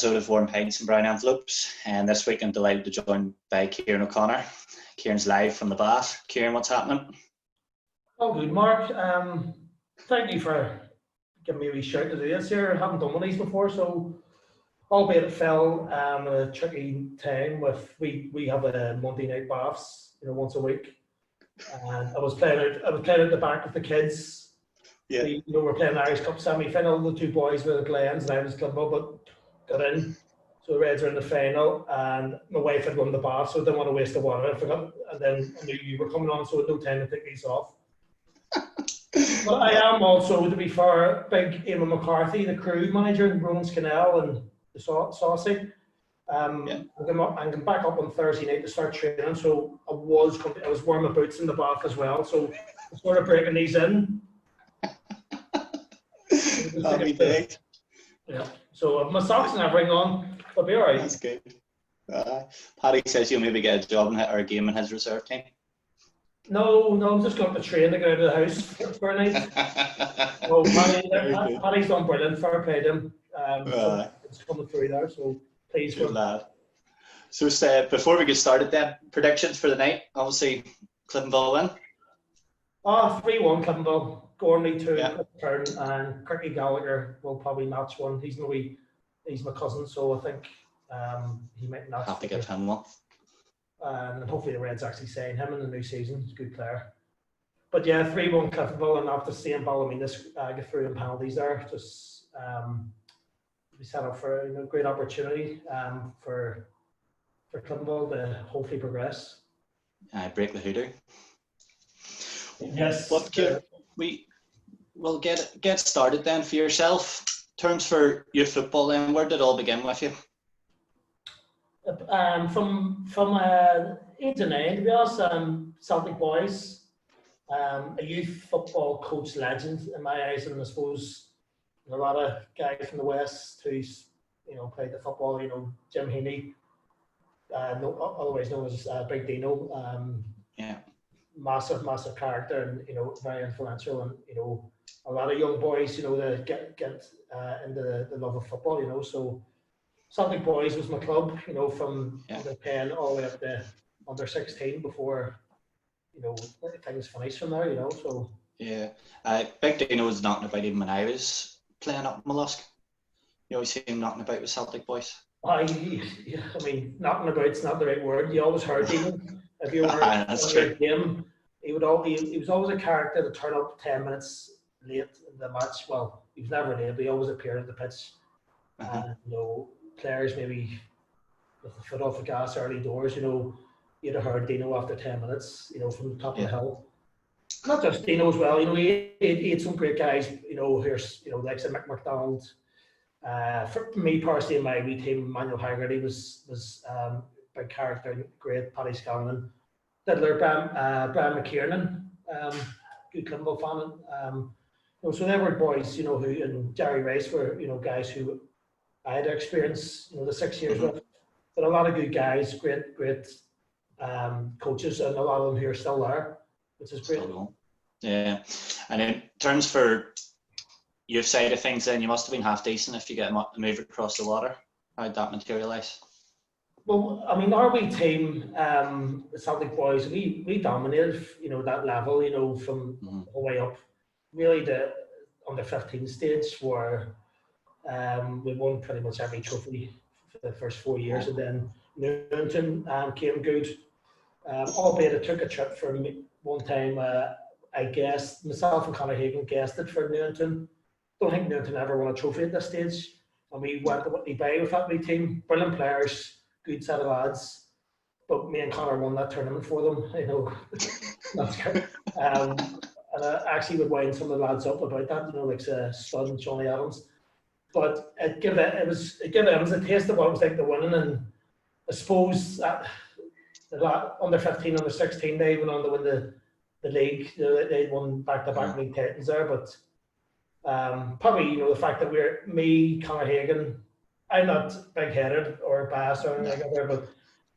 episode of Pints and Brown Envelopes, and this week I'm delighted to join by Kieran O'Connor. Kieran's live from the bath. Kieran, what's happening? Oh, good, Mark. Thank you for giving me a wee shout to do this here. I haven't done one of these before, so albeit it fell at a tricky time. We have a Monday night baths, once a week, and I was playing out the back with the kids. Yeah. We're playing Irish Cup semi-final. The two boys were the Glens and I was Cliftonville, but got in. So the Reds are in the final, and my wife had won the bath, so I didn't want to waste the water. I forgot, and then I knew you were coming on, so I had no time to take these off. But I am also, to be fair, big Eamon McCarthy, the crew manager in Rowan's Canal and the Saucy. I'm going back up on Thursday night to start training, so I was wearing my boots in the bath as well, so I'm sort of breaking these in. Happy day. Yeah, so my socks and everything on, I'll be alright. That's good. Paddy says you'll maybe get a job or a game in his reserve team. No, I'm just going to train to get out of the house for a night. Paddy's done brilliant. Fair play to him. So it's coming through there, so please. Good lad. So before we get started then, predictions for the night. Obviously, Cliftonville win. 3-1 Cliftonville. Gormley 2, turn, and Cricky Gallagher will probably match one. He's my cousin, so I think he might not have to give him one. And hopefully the Reds actually sign him in the new season. He's a good player. But yeah, 3-1 Cliftonville, and after seeing Ballymena get through in penalties there, just we set up for a great opportunity for Cliftonville to hopefully progress. Break the hoodoo. Yes. But we will get started then for yourself. Terms for youth football then, where did it all begin with you? From 8 to 9, to be honest, Celtic boys, a youth football coach legend in my eyes, and I suppose a lot of guys from the West who's played the football, Jim Heaney, otherwise known as Big Dino. Massive character, and very influential, and a lot of young boys that get into the love of football, so Celtic boys was my club, from under 10 all the way up to under 16 before things finished from there, so Big Dino was knocking about even when I was playing up Mollusk. You always see him knocking about with Celtic boys. I mean, knocking about's not the right word. You always heard Dino. If you were in game, he was always a character to turn up 10 minutes late in the match. Well, he was never late, but he always appeared at the pitch. And players maybe with the foot off the gas early doors, you'd have heard Dino after 10 minutes, from the top of the hill. Not just Dino as well, he had some great guys, here's like Mick McDonald. For me personally, in my wee team, Manuel Haggerty was big character, great. Paddy Scanlon, Diddler, Brian McKiernan, good Cliftonville fan. So they were boys, who, and Jerry Rice were, guys who I had experience, the 6 years with. But a lot of good guys, great coaches, and a lot of them who are still there, which is great. Yeah, and in terms for your side of things, then you must have been half decent if you get a move across the water. How did that materialise? Well, I mean, our wee team, the Celtic boys, we dominated, that level, from the way up. Really, the under 15 stage where we won pretty much every trophy for the first 4 years, and then Newington came good. Albeit it took a trip for me one time. I guessed, myself and Conor Hagan guessed it for Newington. Don't think Newington ever won a trophy at this stage. And we went to Whitney Bay with that wee team. Brilliant players, good set of lads. But me and Conor won that tournament for them. That's good. And I actually would wind some of the lads up about that, like Stud and Johnny Adams. But it gave them a taste of what it was like to winning. And I suppose that under 15, under 16, they went on to win the league. They won back-to-back league titles there. But probably, the fact that me, Conor Hagan, I'm not big-headed or biased or anything like that,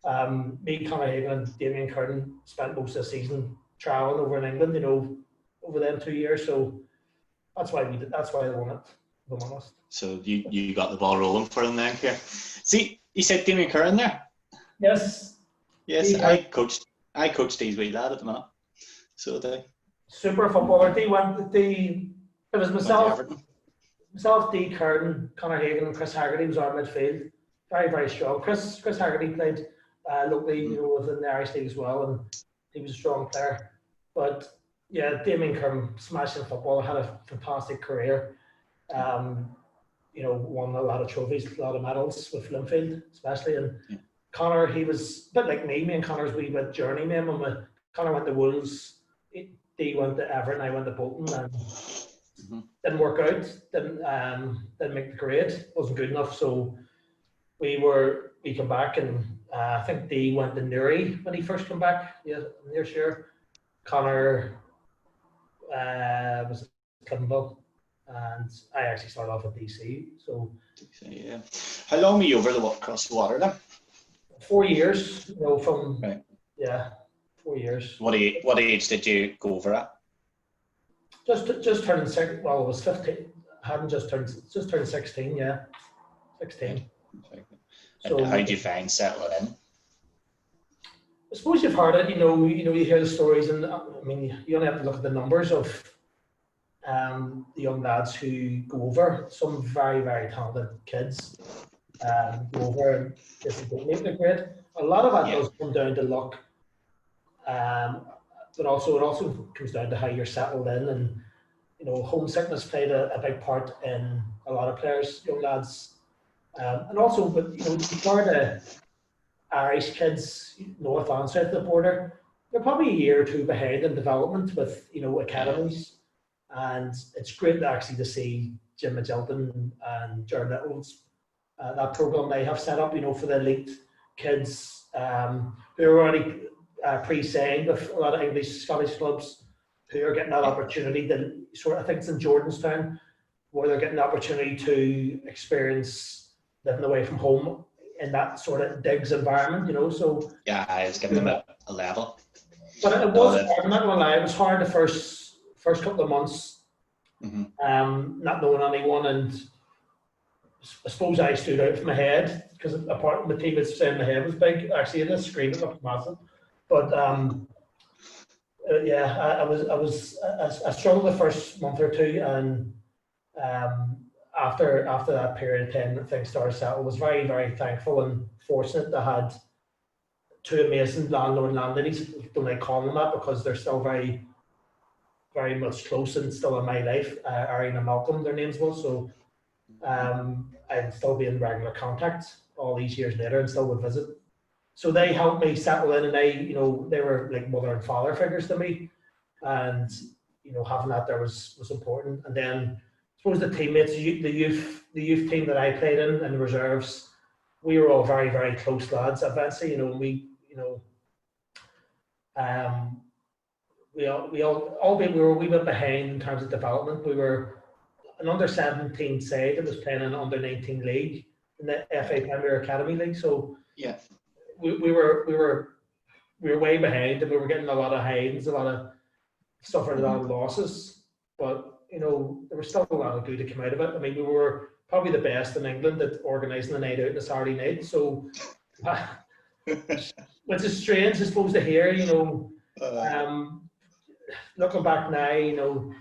but me, Conor Hagan, and Damien Curtin spent most of the season travelling over in England, over them 2 years. So that's why they won it. if I'm honest. So you got the ball rolling for them then, Kieran. See, you said Damien Curran there. Yes. Yes, I coached his wee lad at the minute. So they super footballer. It was myself, Dee Curran, Conor Hagan, and Chris Haggerty was our midfield. Very, very strong. Chris Haggerty played locally, within the Irish League as well, and he was a strong player. But yeah, Damien Curran, smashing football, had a fantastic career. Won a lot of trophies, a lot of medals with Linfield, especially. And Conor, he was a bit like me. Me and Conor's wee bit journeyman. Conor went to Wolves, Dee went to Everton, I went to Bolton, and didn't work out. Didn't make the grade. Wasn't good enough. So we came back, and I think Dee went to Newry when he first came back. Yeah, I'm near sure. Conor was at Cliftonville, and I actually started off at DC. So yeah. How long were you over across the water then? 4 years. From right. Yeah, 4 years. What age did you go over at? Just turning 6. Well, I was 15. I hadn't just turned 16. Yeah, 16. So how did you find settling in? I suppose you've heard it. You hear the stories, and I mean, you only have to look at the numbers of the young lads who go over. Some very, very talented kids go over and just don't make the grade. A lot of that does come down to luck, but also it also comes down to how you're settled in, and homesickness played a big part in a lot of players, young lads, and also, but compared to Irish kids north and south of the border, they're probably a year or two behind in development with academies, and it's great actually to see Jim Magilton and Jared Little's that program they have set up, for the elite kids who are already pre-signed with a lot of English, Scottish clubs who are getting that opportunity. I think it's in Jordanstown, where they're getting the opportunity to experience living away from home in that sort of digs environment, So yeah, I was giving them a level. But it was hard, I'm not gonna lie, it was hard the first couple of months, not knowing anyone, and I suppose I stood out from my head because apart from the team that's saying my head was big. Actually, in the screen it looked massive, but I struggled the first month or two, and after that period of time, things started to settle. I was very, very thankful and fortunate to had two amazing landlord and landladies. Don't like calling them that because they're still very, very much close and still in my life. Arian and Malcolm, their names was. So I'd still be in regular contact all these years later and still would visit. So they helped me settle in, and they were like mother and father figures to me, and having that there was important. And then I suppose the teammates, the youth team that I played in and the reserves, we were all very, very close lads. Eventually, we all, albeit we were a wee bit behind in terms of development. We were an under-17 side that was playing in an under-19 league in the FA Premier Academy League. So yeah, we were way behind, and we were getting a lot of hinds, a lot of suffering a lot of losses. But there was still a lot of good to come out of it. I mean, we were probably the best in England at organising a night out on a Saturday night. So, which is strange, I suppose, to hear. Looking back now,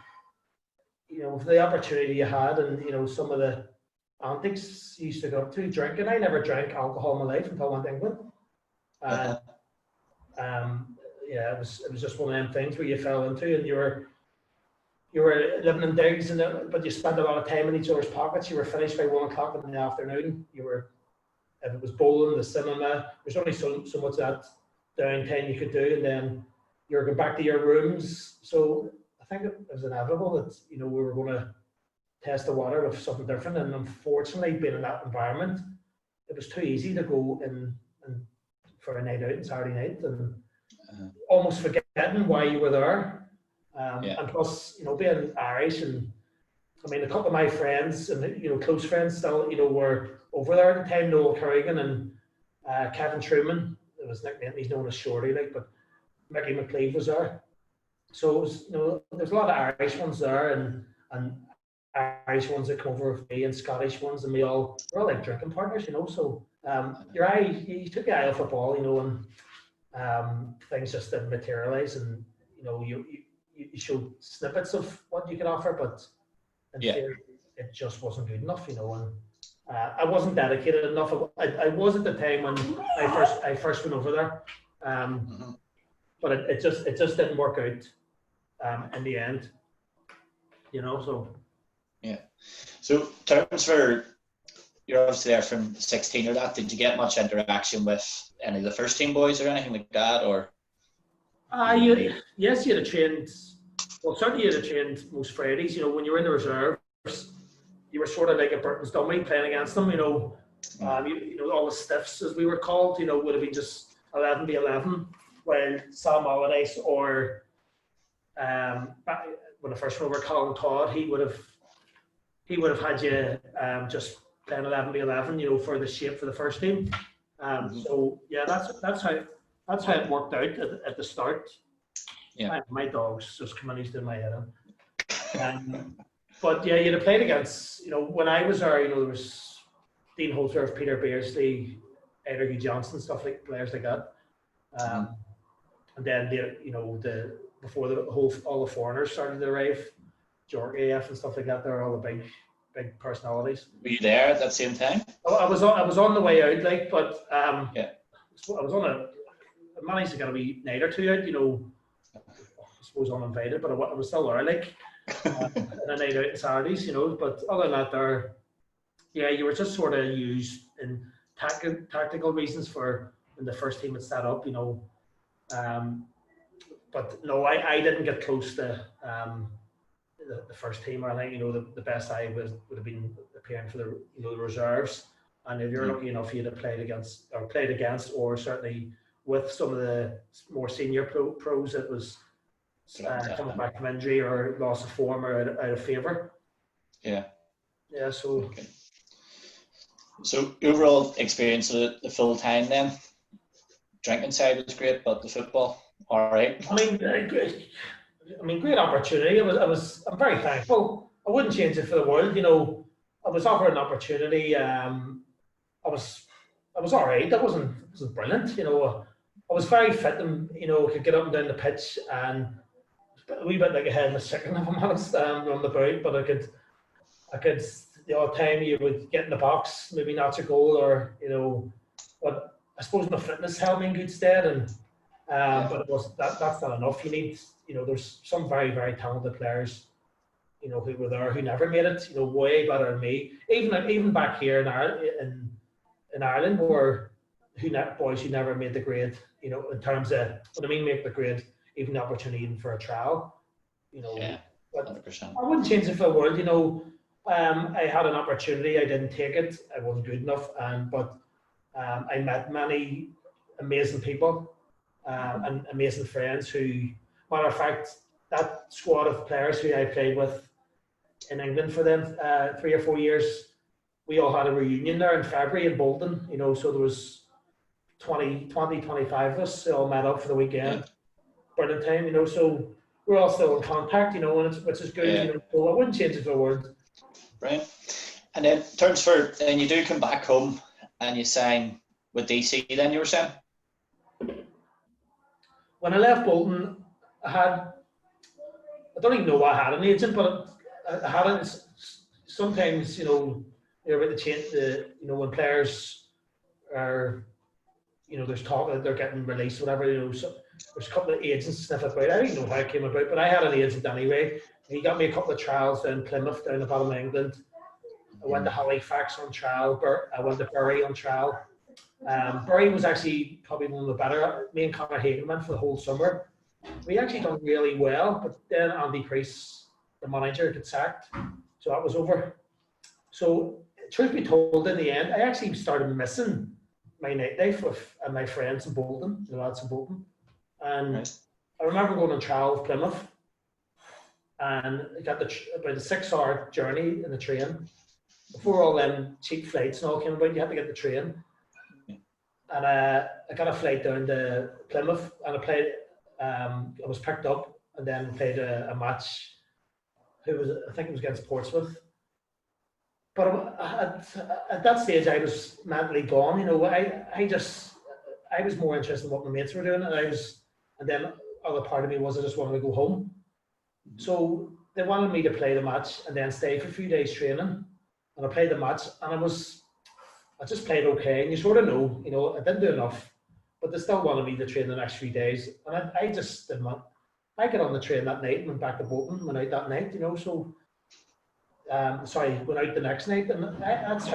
for the opportunity you had, and some of the antics you used to go up to drinking. I never drank alcohol in my life until I went to England. It was just one of them things where you fell into, and you were living in digs, but you spent a lot of time in each other's pockets. You were finished by 1 o'clock in the afternoon. If it was bowling, the cinema, there's only so much that downtime you could do, and then you were going back to your rooms. So I think it was inevitable that we were going to test the water with something different. And unfortunately, being in that environment, it was too easy to go in for a night out on Saturday night and almost forgetting why you were there. And plus, being Irish, and I mean, a couple of my friends and close friends still, were over there at the time. Noel Kerrigan and Kevin Truman, it was nicknamed, he's known as Shorty, but Mickey McCleave was there. So it was, there's a lot of Irish ones there, and Irish ones that come over with me and Scottish ones, and we're all like drinking partners, you know. So you took your eye off football, you know, and things just didn't materialise, and you know you showed snippets of what you could offer, but in theory, it just wasn't good enough, you know. And I wasn't dedicated enough. I was at the time when I first went over there, but it just didn't work out in the end, you know. So so terms for, you're obviously there from 16 or that, did you get much interaction with any of the first team boys or anything like that, or yes, you'd have trained, well certainly you'd have trained most Fridays, you know. When you were in the reserves, you were sort of like a Burton's dummy playing against them, you know. You know, all the stiffs, as we were called, you know, would have been just 11v11, while Sam Allardyce or when I first remember Colin Todd, he would have had you just playing 11v11, you know, for the shape for the first team. So yeah, that's how it worked out at the start. Yeah, my dog's just coming, he's doing my head in. But yeah, you'd have played against, you know, when I was there, you know, there was Dean Holdsworth, Peter Beardsley, Edgar Johnson, stuff like players like that. And then before all the foreigners started to arrive, George AF and stuff like that, they're all the big personalities. Were you there at that same time? I was on the way out, like, but I was on I managed to get a wee night or two out, you know. I suppose uninvited, but I was still there, like. And a night out on Saturdays, you know. But other than that, you were just sort of used in tactical reasons for when the first team had set up, you know. But no, I didn't get close to the first team. I think, you know, the best I would have been appearing for the, you know, the reserves. And if you're lucky enough, you'd have played against, or certainly with some of the more senior pros, it was coming back from injury or loss of form or out of favour. Yeah. So. Okay. So overall experience of the full time then, drinking side was great, but the football, all right. I mean, great opportunity. I'm very thankful. I wouldn't change it for the world. You know, I was offered an opportunity. I was all right. That wasn't brilliant. You know, I was very fit and, you know, could get up and down the pitch and a wee bit like a head in a chicken, if I'm honest, run the boat. But I could the odd time you would get in the box, maybe not a goal, or, you know, but I suppose my fitness held me in good stead, and but it was that's not enough. You need, you know, there's some very, very talented players, you know, who were there who never made it, you know, way better than me. Even back here in Ireland, were boys who never made the grade, you know, in terms of what I mean, make the grade, even the opportunity even for a trial, you know. Yeah, 100%. I wouldn't change it for the world, you know. I had an opportunity, I didn't take it, I wasn't good enough, but I met many amazing people and amazing friends who, matter of fact, that squad of players who I played with in England for them 3 or 4 years, we all had a reunion there in February in Bolton, you know, so there was 25 of us all met up for the weekend, Burton time, you know, so we're all still in contact, you know, which is good, you know, so I wouldn't change it for the world. Right. And then terms for, and you do come back home and you sign with DC then, you were saying? When I left Bolton, I don't even know why I had an agent, but I had it. Sometimes, you know, you're about to change you know, when players are, you know, there's talk that they're getting released, whatever, you know, so there's a couple of agents sniffing about. I don't know how it came about, but I had an agent anyway. He got me a couple of trials down Plymouth, down the bottom of England. I went to Halifax on trial. I went to Bury on trial. Bury was actually probably one of the better. Me and Conor Hagan went for the whole summer. We actually done really well, but then Andy Priest, the manager, got sacked. So that was over. So, truth be told, in the end, I actually started missing my nightlife with my friends in Bolton, the lads in Bolton. And I remember going on trial with Plymouth. And I got about a 6-hour journey in the train. Before all them cheap flights and all came about, you had to get the train. And I got a flight down to Plymouth, and I played. I was picked up, and then played a match. I think it was against Portsmouth. But at that stage, I was mentally gone. I was more interested in what my mates were doing, and then other part of me was I just wanted to go home. So they wanted me to play the match and then stay for a few days training, and I played the match, and I just played okay, and you sort of know, I didn't do enough, but they still wanted me to train the next few days, and I just didn't want. I got on the train that night and went back to Bolton, went out that night, so. Went out the next night, and that's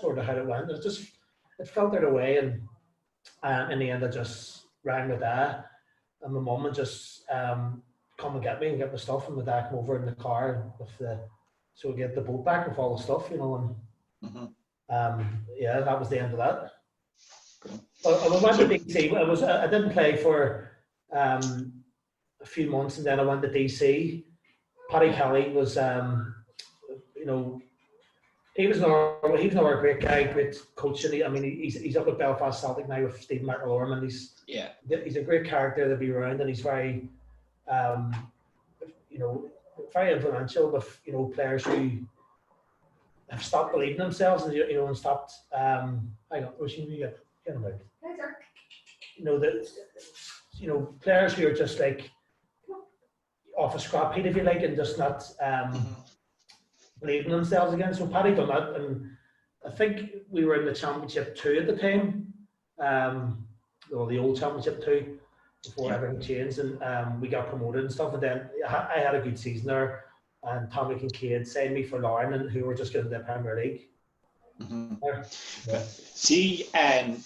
sort of how it went. It filtered away, and in the end, I just rang my dad and my mum and just come and get me and get my stuff, and my dad came over in the car so we get the boat back with all the stuff, and that was the end of that. I went to DC. I didn't play for a few months, and then I went to DC. Paddy Kelly was. He was another great guy, great coach. And he's up at Belfast Celtic now with Stephen McIlorm, and he's a great character to be around, and he's very, very influential with players who have stopped believing themselves and stopped. Hang on, get him out. Players who are just like off a scrap heap, if you like, and just not. Believing themselves again. So Paddy done that, and I think we were in the Championship 2 at the time, or the old Championship 2, before everything changed, and we got promoted and stuff. And then I had a good season there, and Tommy Kincaid signed me for Larne, and who were just getting the Premier League. See, I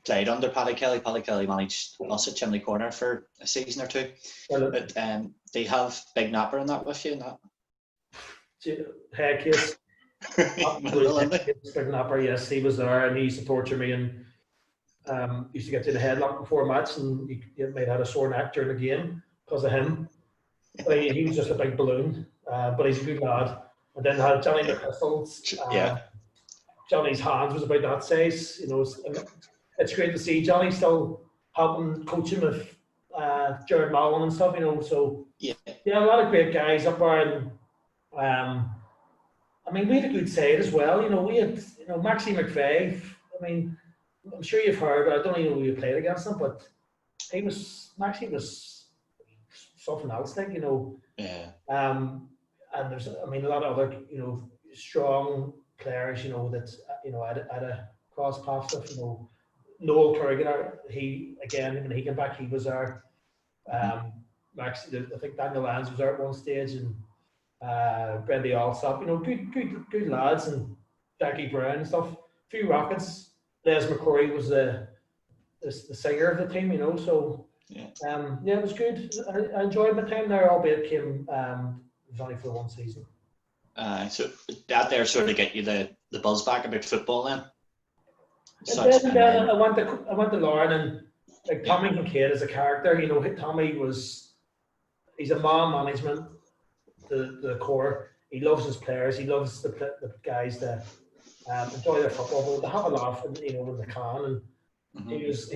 played under Paddy Kelly. Paddy Kelly managed us at Chimney Corner for a season or two. But they have Big Napper in that with you, and that. Head case. Big Napper, yes, he was there, and he used to torture me, and used to get to the headlock before a match, and you might have had a sore neck during the game because of him. But he was just a big balloon, but he's a good lad. And then I had Johnny McChrystal. Johnny's hands was about that size. It's great to see Johnny still helping coaching with Jared Mallon and stuff. So a lot of great guys up there, and. We had a good side as well. We had, Maxie McVeigh. I'm sure you've heard. I don't even know who you played against him, but Maxie was something else, like. And there's, a lot of other, strong players, that had a cross paths with, Noel Turgeon. He when he came back, he was there. Maxie, I think Daniel Lyons was there at one stage, and. Brendy Allsop, good lads, and Jackie Brown and stuff. A few Rockets. Les McCrory was the singer of the team, So it was good. I enjoyed my time there, albeit it was only for one season. So that there sort of get you the buzz back about football then. And then I went to Larne, and like Tommy Kincaid as a character, Tommy he's a man management. The core. He loves his players. He loves the guys that enjoy their football, but they have a laugh, when they can. And he was.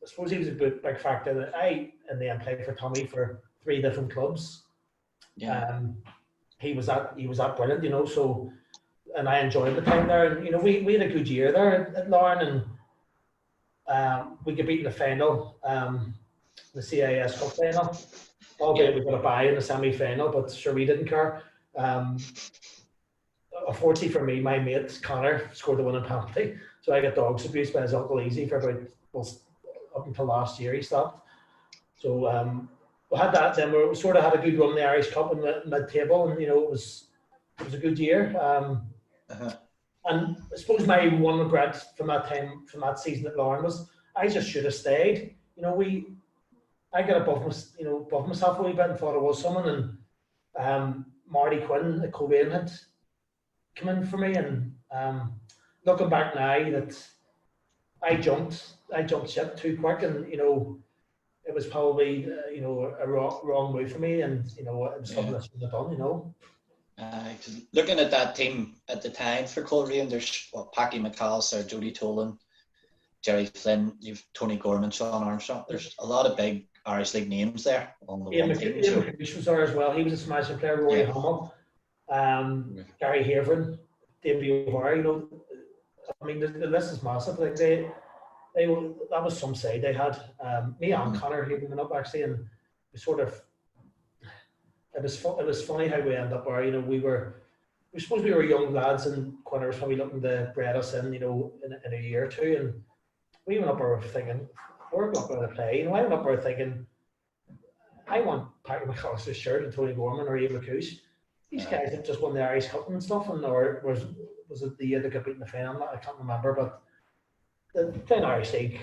I suppose he was a big factor that I in the end played for Tommy for 3 different clubs. He was that brilliant, So, and I enjoyed the time there. And we had a good year there at Larne, and we got beat in the final, the CIS Cup final. Albeit we got a bye in the semi-final, but sure, we didn't care. Unfortunately for me, my mate Connor scored the winning penalty, so I got dogs abused by his uncle Easy for about up until last year. He stopped. So we had that. Then we sort of had a good run in the Irish Cup in mid-table, and it was a good year. And I suppose my one regret from that season at Larne was I just should have stayed. I got above myself a wee bit and thought I was someone, and Marty Quinn at Cobain had come in for me, and looking back now, that I jumped ship too quick, and it was probably a wrong move for me, and it was something I shouldn't have done. Looking at that team at the time for Coleraine, there's Packy McAllister, Jody Tolan, Jerry Flynn, you've Tony Gorman, Sean Armstrong. There's a lot of big Irish League names there on the Ian one team. McCreesh was there as well. He was a smashing player. Rory Hummel, Gary Haverin, David O'Hara. You know, I mean, the list is massive. Like they that was some say they had. Me and Connor had been up actually, and we sort of. It was funny how we ended up where, you know, we suppose we were young lads, and Quinn was probably looking to breed us in, you know, in a year or two, and we went up there thinking, we're not going to play. You know, I went up there thinking, I want Patrick McAllister's shirt and Tony Gorman or Ian McCoosh. These guys have just won the Irish Cup and stuff, and or was it the year they got beaten the final? I can't remember, but they've played Irish League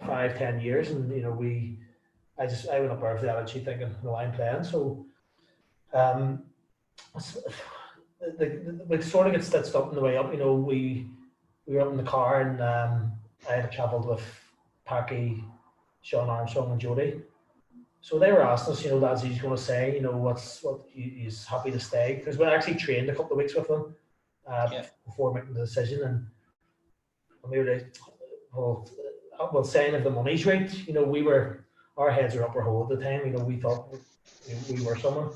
5-10 years, and you know, I went up there with the attitude thinking, no, I'm playing. So we sort of get stitched up on the way up. You know, we were up in the car, and I had travelled with Packy, Sean Armstrong, and Jody. So they were asking us, you know, lads, he's going to say, you know, he's happy to stay, because we actually trained a couple of weeks with them before making the decision, and we were like, well, saying if the money's right, you know, our heads were up our hole at the time. You know, we thought we were someone.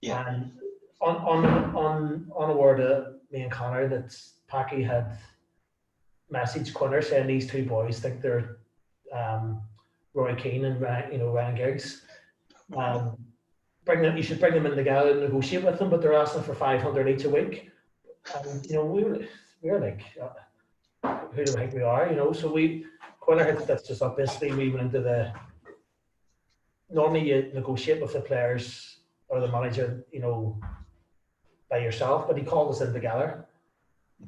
Yeah. And on a word of me and Connor that Packy had messaged Quinner saying these two boys think they're Roy Keane and Ryan Giggs. You should bring them in together and negotiate with them, but they're asking for 500 each a week. And you know, we were like, who do we think we are? You know, so Quinner had that's just up. Basically, we went into normally you negotiate with the players or the manager, you know, by yourself, but he called us in together,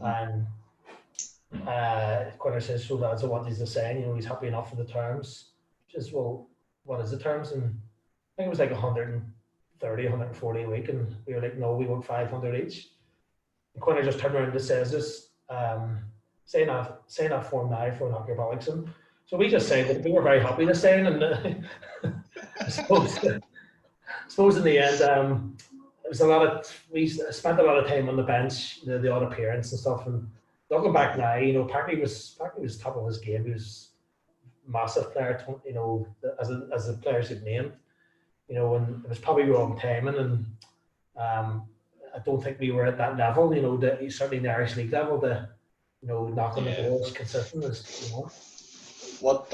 and Quinner says, so lads, I want you to say, you know, he's happy enough for the terms. Says, well, what is the terms? And I think it was like 130, 140 a week, and we were like, no, we want 500 each. And Quinner just turned around and says this, saying that form now for knock your bollocks. And so we just say that we were very happy to say, and I suppose in the end, it was we spent a lot of time on the bench, the odd appearance and stuff. And looking back now, you know, Packy was top of his game. He was a massive player, you know, as the players had named, you know, and it was probably wrong timing. And I don't think we were at that level, you know, certainly in the Irish League level, you know, knocking the goals consistent as, you know. What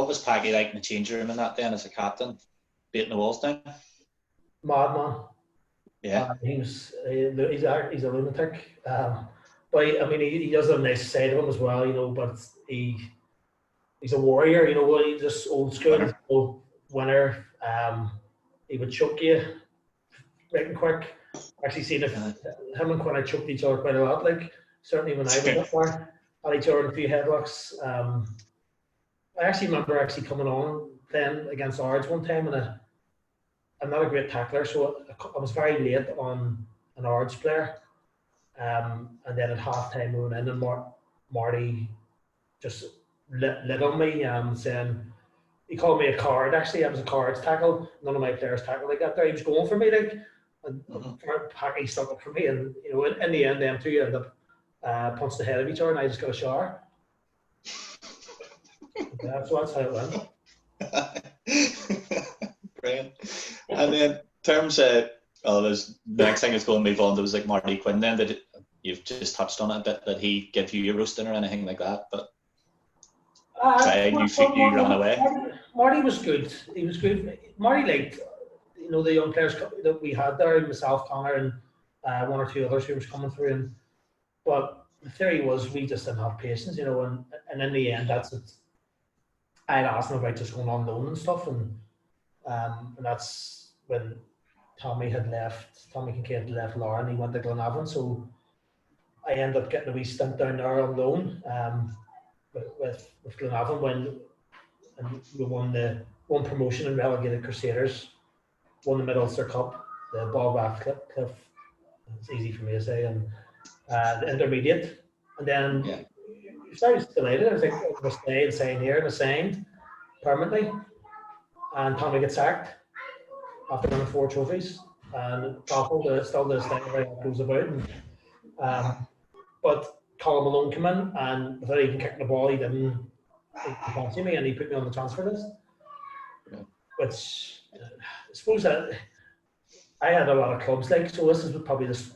was Packy like in the changing room in that then as a captain, beating the walls down? Madman. Yeah. He's a lunatic. But I mean, he does have a nice side of him as well, you know. But he's a warrior, you know. He's just old school winner. He would choke you right and quick. Actually, seen him and Quinn had choked each other quite a lot. Like certainly when I was up there, had each other in a few headlocks. I actually remember coming on playing against Ards one time, and I'm not a great tackler, so I was very late on an Ards player. And then at half time we went in, and Marty just lit on me, saying he called me a card. Actually, I was a cards tackle. None of my players tackled like that there. He was going for me, like, and Packy stuck up for me, and you know, in the end, them two ended up punched the head of each other, and I just got a shower. Yeah, so that's how it went. Brilliant. And then in terms of there's next thing is going to move on. There was like Marty Quinn then that you've just touched on it a bit, that he gave you a roasting or anything like that, but you ran away. Marty was good. He was good. Marty liked, you know, the young players that we had there, myself, Connor, and one or two others who was coming through. But the theory was we just didn't have patience, you know, and in the end, that's it. I had asked him about just going on loan and stuff, and that's when Tommy Kincaid had left Laura, and he went to Glenavon, so I ended up getting a wee stint down there on loan with Glenavon and we won promotion and relegated Crusaders, won the Mid-Ulster Cup, the Ballback Cliff, it's easy for me to say, and the intermediate, and then I was delighted. I was like, I'm going to stay and sign here, and I signed permanently. And Tommy gets sacked after winning 4 trophies. And awful, still this thing where it goes about. But Colin Malone came in, and without even kicking the ball, he didn't fancy me, and he put me on the transfer list. which I suppose that I had a lot of clubs like, so this is probably this,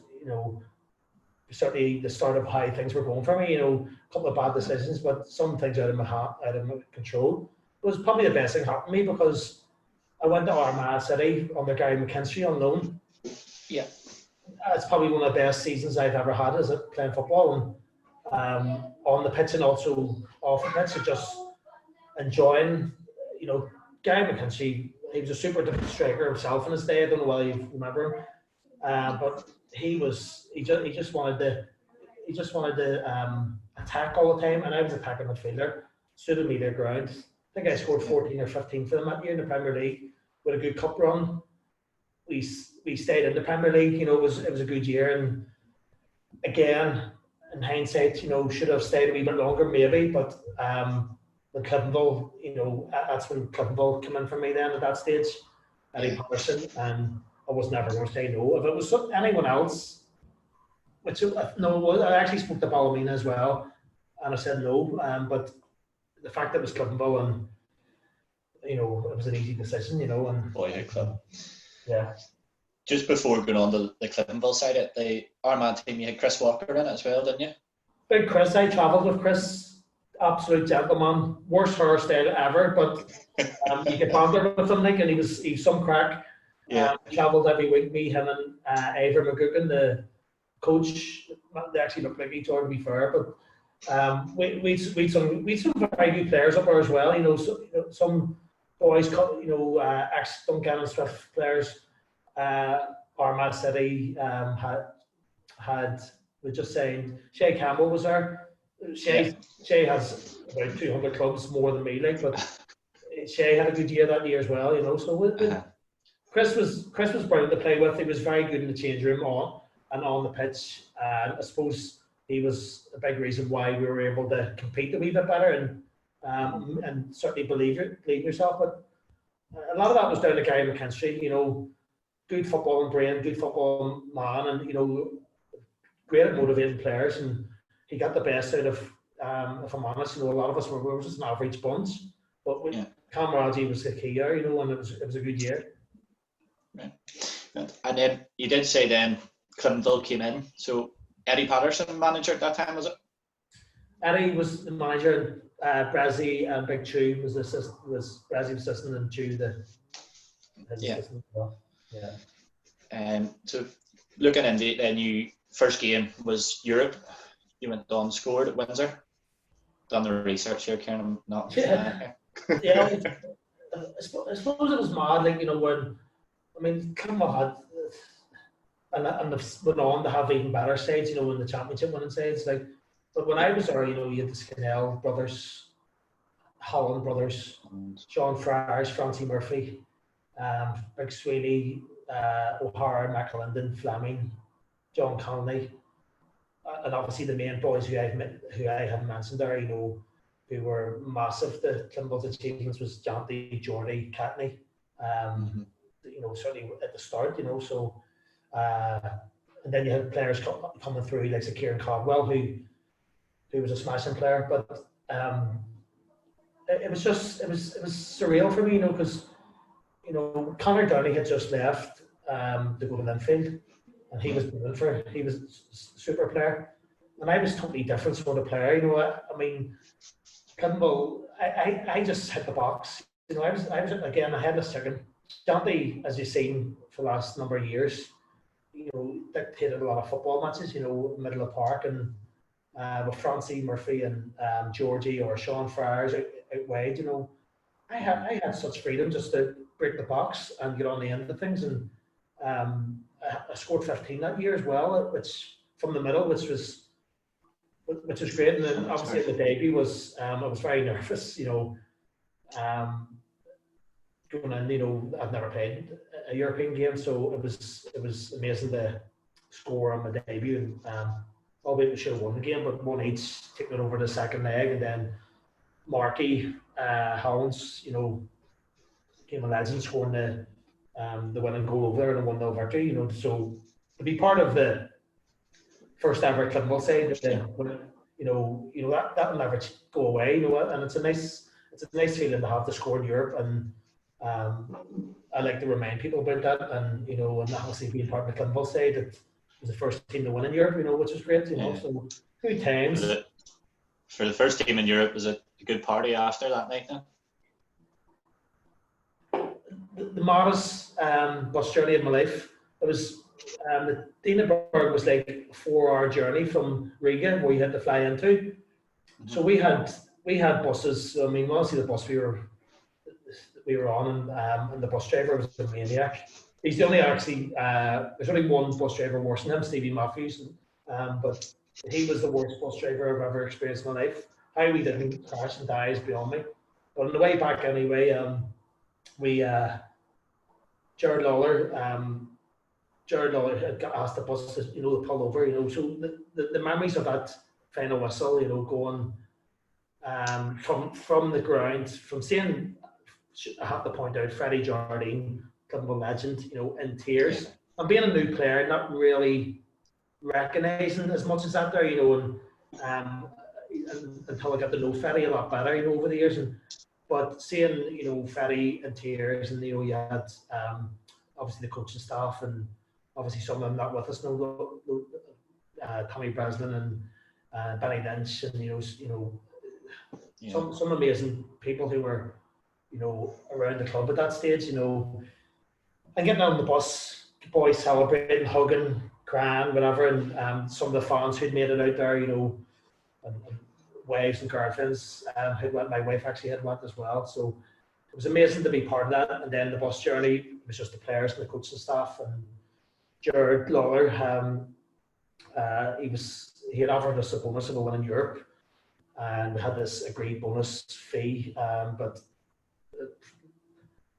certainly the start of how things were going for me. A couple of bad decisions, but some things out of my control. It was probably the best thing happened to me because I went to Armagh City under Gary McKinstry on loan. Yeah, it's probably one of the best seasons I've ever had as playing football, and on the pitch and also off the pitch, just enjoying. Gary McKinstry, he was a super different striker himself in his day. I don't know whether you remember him, but he just wanted to attack all the time, and I was attacking midfielder. Suited me their ground. I think I scored 14 or 15 for them that year in the Premier League with a good cup run. We stayed in the Premier League. It was a good year, and again, in hindsight, should have stayed a wee bit longer maybe, but when Cliftonville, that's when Cliftonville came in for me then at that stage, Eddie Patterson, and I was never going to say no. If it was anyone else, I actually spoke to Ballymena as well, and I said no, but the fact that it was Cliftonville, and it was an easy decision, and boyhood club. Yeah. Just before going on to the Cliftonville side, at the Armagh team, you had Chris Walker in it as well, didn't you? Big Chris, I travelled with Chris. Absolute gentleman, worst hairstyle ever, but you get banter with him, and he was some crack. Yeah. Travelled every week. Me, him, and Ivor McGugan, the coach. They actually looked like each other, to be fair, but we some very good players up there as well. Some boys, ex Duncannon Swift players. Armagh City had we just saying Shay Campbell was there. Shay has about 200 clubs more than me, but Shay had a good year that year as well, So Chris was brilliant to play with. He was very good in the change room on the pitch. I suppose he was a big reason why we were able to compete a wee bit better and certainly believe yourself. But a lot of that was down to Gary McKinstry. Good footballing brain, good footballing man, and great at motivating players, and he got the best out of, if I'm honest, a lot of us were just an average bunch, but camaraderie was the key there, and it was a good year. Right. And then you did say then Cliftonville came in, so Eddie Patterson manager at that time, was it? Eddie was the manager, Brazzy and Big Chew was Brazzy assistant, and Chew his assistant as well. Yeah. So looking into then, you first game was Europe. You went on, scored at Windsor. Done the research here, Kieran. I'm not. Yeah. I suppose it was mad, when Cliftonville had, and they've went on to have even better sides, in the championship winning sides. But when I was there, you had the Scannell brothers, Holland brothers, Sean Friars, Francie Murphy, Big Sweeney, O'Hara, McAlinden, Fleming, John Connolly, and obviously the main boys who I have mentioned there, who were massive. The Cliftonville's achievements was Janty, Jordy, Catney, certainly at the start, So, and then you had players coming through like Kieran Codwell, who was a smashing player. But it was surreal for me, because Conor Downey had just left to go to Linfield, and he was a super player, and I was totally different sort of player. Cliftonville, I just hit the box. I was again a headless chicken. Janty, as you've seen for the last number of years, dictated a lot of football matches. Middle of park, and with Francie Murphy and Georgie or Sean Friars out wide. I had such freedom just to break the box and get on the end of things, and I scored 15 that year as well, which from the middle, which was great. And then obviously the debut was I was very nervous, going in. I've never played a European game, so it was amazing to score on my debut, and albeit we should have won the game, but one each, taking it over the second leg, and then Marky Hollins, became a legend, scoring the winning goal over there in a 1-0 victory. So to be part of the first ever Cliftonville side, that will never go away. And it's a nice feeling to have to score in Europe, and I like to remind people about that, and you know, and obviously being part of the Cliftonville side, it was the first team to win in Europe, you know, which was great, you know. So good times. For the first team in Europe, was it a good party after that night then? The maddest bus journey of my life. It was the Dinaburg was like a 4-hour journey from Riga, where you had to fly into. Mm-hmm. So we had buses. I mean, honestly, the bus we were on, and the bus driver was a maniac. He's the only actually. There's only one bus driver worse than him, Stevie Matthews, but he was the worst bus driver I've ever experienced in my life. How we didn't crash and die is beyond me. But on the way back anyway, we Jared Lawler had got asked the bus to, you know, to pull over, you know. So the memories of that final whistle, you know, going from the ground, from seeing, I have to point out, Freddie Jardine, Cliftonville legend, you know, in tears, and being a new player, not really recognising as much as that there, you know, and until I got to know Freddie a lot better, you know, over the years, but seeing, you know, Freddie in tears, and you know, you had obviously the coaching staff, and obviously some of them not with us, no, Tommy Breslin and Benny Lynch, and you know, some amazing people who were, you know, around the club at that stage, you know, and getting on the bus, boys celebrating, hugging, crying, whatever, and some of the fans who'd made it out there, you know, and wives and girlfriends who'd went. My wife actually had went as well, so it was amazing to be part of that. And then the bus journey, it was just the players and the coaching staff, and Jared Lawler, he had offered us a bonus of a win in Europe, and we had this agreed bonus fee, but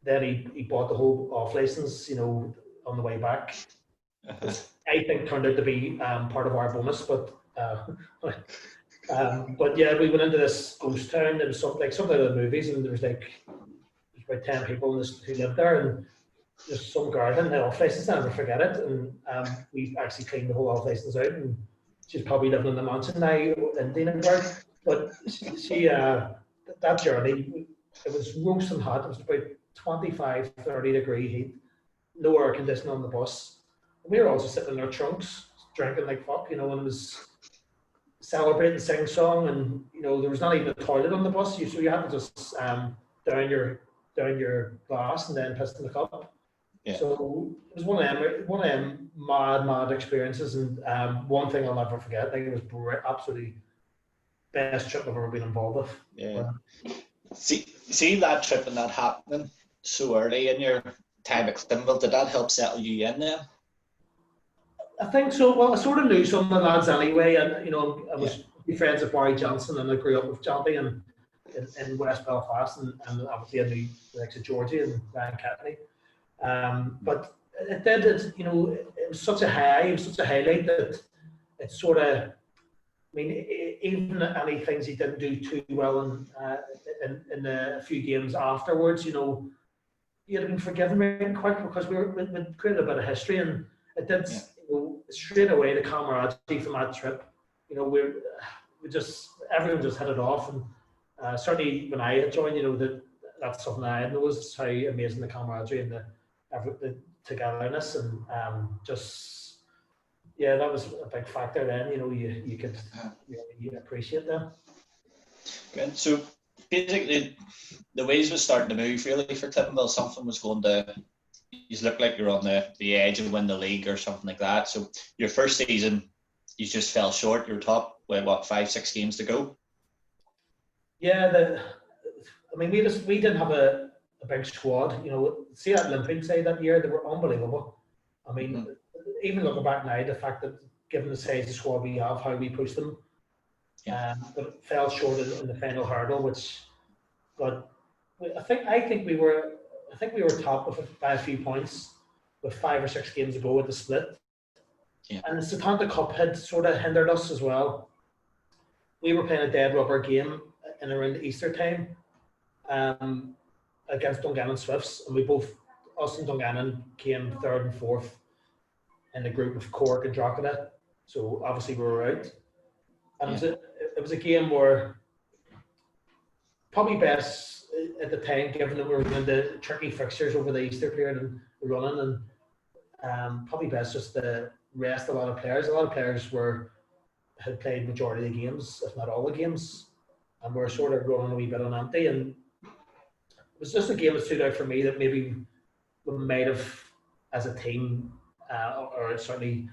then he bought the whole off license, you know, on the way back. I think turned out to be part of our bonus, but yeah, we went into this ghost town. It was something like something out of the movies, and there was about 10 people who lived there, and there's some girl in the off license. I'll never forget it, and we actually cleaned the whole off license out, and she's probably living in the mansion now in Dinaburg. But she that journey, it was roasting hot. It was about 25, 30 degree heat, no air conditioning on the bus. And we were also sitting in our trunks, drinking like fuck, you know, and it was celebrating, sing song, and you know, there was not even a toilet on the bus, so you had to just down your glass and then piss in the cup. Yeah. So it was one of them mad experiences, and one thing I'll never forget. I think it was absolutely best trip I've ever been involved with. Yeah. See that trip and that happening so early in your time at Cliftonville, did that help settle you in there? I think so. Well, I sort of knew some of the lads anyway, and you know, I was friends with Barry Johnson, and I grew up with Johnny in West Belfast, and obviously I knew the likes of Georgie and Ryan Catley. But it did, you know, it was such a highlight that it sort of, I mean, even any things he didn't do too well in a few games afterwards, you know, you'd have been forgiven really quick, because we created a bit of history, and it did, you know, straight away the camaraderie from that trip. You know, everyone just hit it off, and certainly when I had joined, you know, that's something I had noticed, how amazing the camaraderie and the togetherness, and that was a big factor then, you know, you could really appreciate that. Good. So basically the ways was starting to move really for Cliftonville. Something was going to, you looked like you're on the edge of win the league or something like that. So your first season, you just fell short. You were top with 5-6 games to go. Yeah, I mean, we didn't have a big squad. You know, see that Olympic side that year, they were unbelievable. I mean, even looking back now, the fact that given the size of squad we have, how we pushed them, but fell short in the final hurdle. But I think we were top by a few points with 5 or 6 games to go at the split. Yeah. And the Satanta Cup had sort of hindered us as well. We were playing a dead rubber game in around Easter time against Dungannon Swifts, and us and Dungannon came 3rd and 4th in the group of Cork and Drogheda. So obviously we were out. And it was a game where probably best, at the time, given that we were doing the tricky fixtures over the Easter period and running, and probably best just to rest a lot of players. A lot of players had played majority of the games, if not all the games, and were sort of running a wee bit on empty. And it was just a game that stood out for me that maybe we might have, as a team, or certainly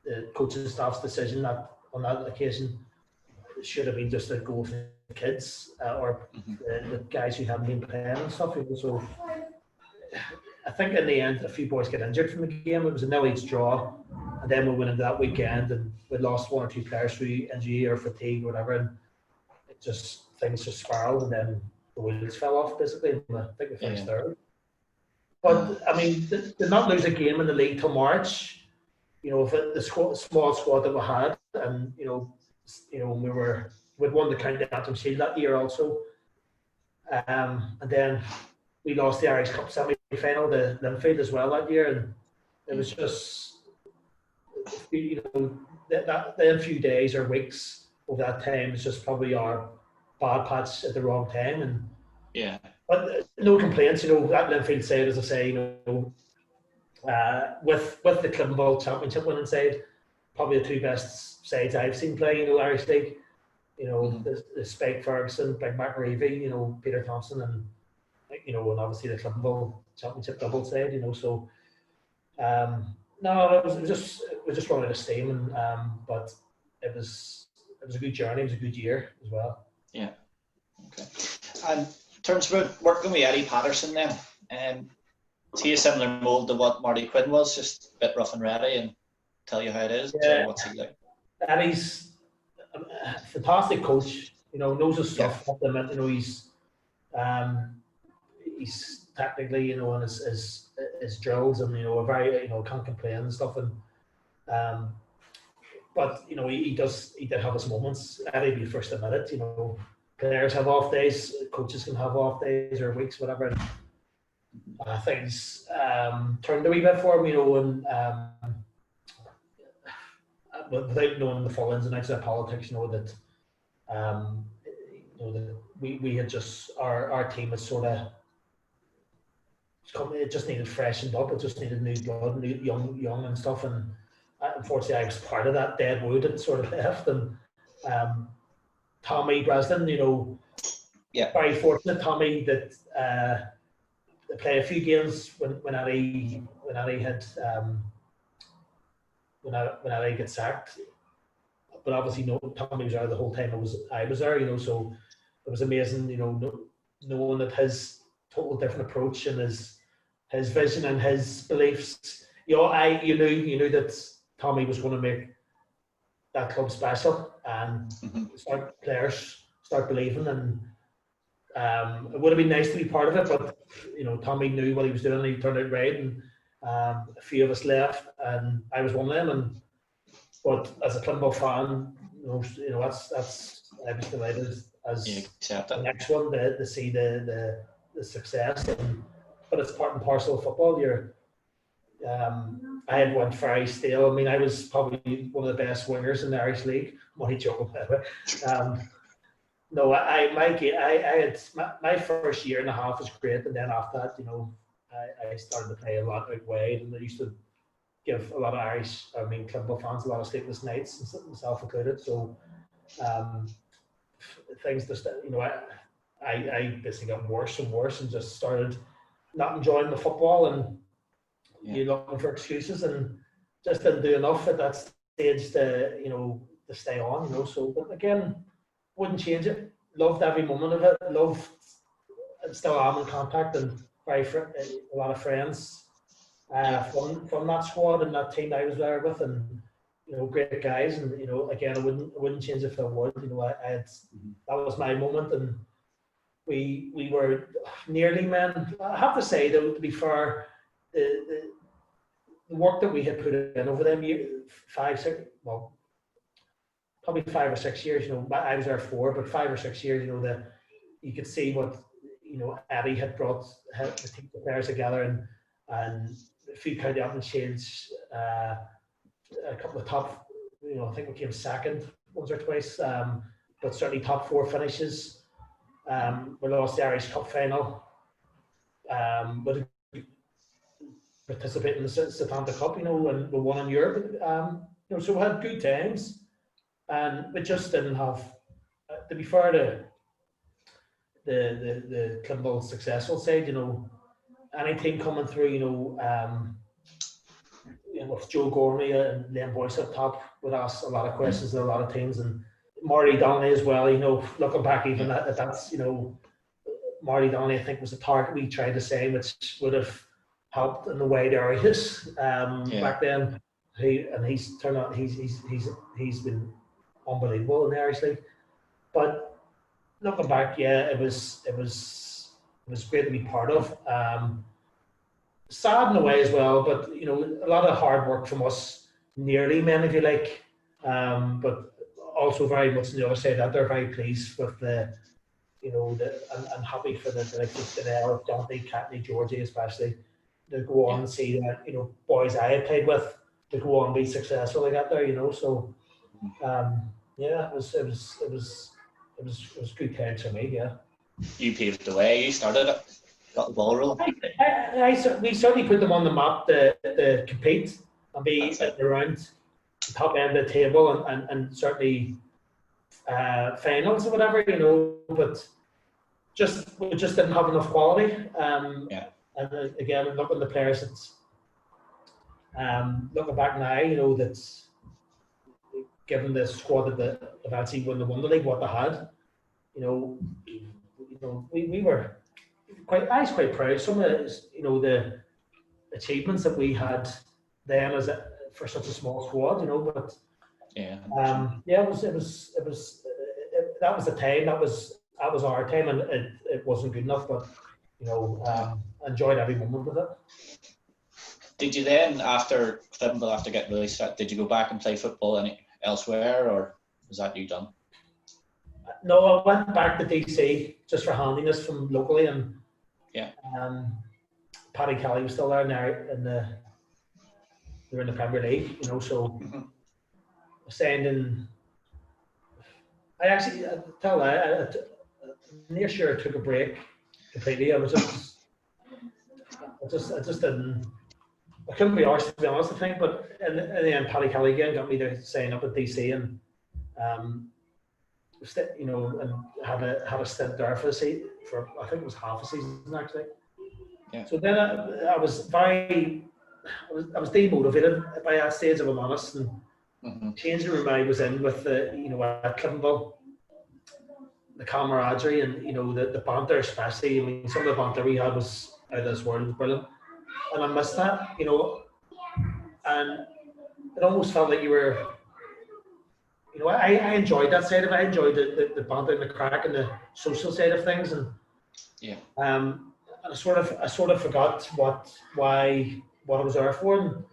the coaching staff's decision that on that occasion should have been just to go for the kids or the guys who hadn't been playing and stuff. So I think in the end, a few boys got injured from the game. It was a nil-each draw, and then we went into that weekend and we lost one or two players through injury or fatigue or whatever, and things just spiraled, and then the wheels fell off basically. And I think we finished third. But I mean, to not lose a game in the league till March, if the small squad that we had, and we'd won the County Antrim Shield that year also, and then we lost the Irish Cup semi-final to Linfield as well that year, and it was just them few days or weeks over that time was just probably our bad patch at the wrong time, and but no complaints. That Linfield side, as I say, with the Cliftonville Championship winning side, probably the two best sides I've seen play, Irish League. The Spike Ferguson, Big Mac Reevy, Peter Thompson, and and obviously the Cliftonville Championship double side. So no, it was just running out of steam, and but it was a good journey. It was a good year as well. Yeah. Okay. And in terms of working with Eddie Patterson, then, is he a similar mould to what Marty Quinn was, just a bit rough and ready and tell you how it is? Yeah. Or what's he like? Eddie's a fantastic coach. Knows his stuff. He's technically, and his drills, and a very, can't complain and stuff. And but he did have his moments. Eddie be first to admit it. Players have off days, coaches can have off days or weeks, whatever. And things turned a wee bit for him, and without knowing the full ins and outs of politics, that that we had just our team was sort of. It just needed freshened up. It just needed new blood, new young and stuff. And unfortunately, I was part of that dead wood that sort of left. And Tommy Breslin, very fortunate. Tommy that played a few games when Eddie had when Eddie got sacked. But obviously, Tommy was there the whole time I was there. So it was amazing, knowing that his total different approach and his vision and his beliefs. You knew that Tommy was going to make that club special and players start believing, and it would have been nice to be part of it, but Tommy knew what he was doing and he turned it right, and a few of us left and I was one of them, but as a Cliftonville fan, that's I was delighted as the next one to see the success, but it's part and parcel of football. I had went very stale. I mean, I was probably one of the best wingers in the Irish League. I'm only joking, by the way. No, I had my first year and a half was great, and then after that, I started to play a lot out wide, and I used to give a lot of Cliftonville fans a lot of sleepless nights, myself included. So things just, I basically got worse and worse, and just started not enjoying the football, and looking for excuses, and just didn't do enough at that stage to stay on. So, but again, wouldn't change it. Loved every moment of it. Still am in contact, and a lot of friends from that squad and that team I was there with, and great guys, and again, I wouldn't change it if I would. I had that was my moment, and we were nearly men. I have to say, though, to be fair, the work that we had put in over them probably 5 or 6 years. I was there 4, but 5 or 6 years. You could see what Eddie had brought the team of players together, and a few county Antrim Shields, a couple of top. I think we came second once or twice, but certainly top 4 finishes. We lost the Irish Cup final. But participate in the Satanta Cup, and we won in Europe. So we had good times, and we just didn't have. To be fair to the Cliftonville successful side, any team coming through, with Joe Gormley and Liam Boyce up top, would ask a lot of questions to a lot of teams, and Marty Donnelly as well. Looking back, even that's Marty Donnelly, I think, was the target we tried to say, which would have helped in the wide areas back then. He's turned out he's been unbelievable in the Irish League. But looking back, it was great to be part of. Sad in a way as well, but a lot of hard work from us nearly men, if you like. But also very much on the other side that they're very pleased with the. And happy for the likes of Danelle, Dante, Catney, Georgie especially, to go on and see that, boys I had played with, to go on and be successful like that there, So it was good times for me, yeah. You paved the way, you started it, got the ball rolling. We certainly put them on the map to compete and be around the top end of the table and certainly finals or whatever, but we just didn't have enough quality. And again, looking at the players, it's looking back now, that's given the squad that they've actually won the Wonder League, what they had, we were I was quite proud. Some of the achievements that we had then for such a small squad, but it was that was the time, that was our time, and it wasn't good enough, but enjoyed every moment of it. Did you then, after Cliftonville, after getting released, did you go back and play football elsewhere, or was that you done? No, I went back to DC just for handiness from locally, and Paddy Kelly was still there, and they were in the Premier League, so I signed in. I actually tell that I'm near sure I took a break completely. I just didn't. I couldn't be arsed, to be honest, I think. But in the end, Paddy Kelly again got me to sign up at DC, and and had a stint there for I think it was half a season actually. Yeah. So then I was demotivated by that stage, if I'm honest, and changing room I was in with at Cliftonville, the camaraderie and the banter especially. I mean, some of the banter we had was out of this world, it was brilliant, and I missed that, and it almost felt like you were. I enjoyed that side of it. I enjoyed the banter and the crack and the social side of things, and and I sort of forgot what I was there for,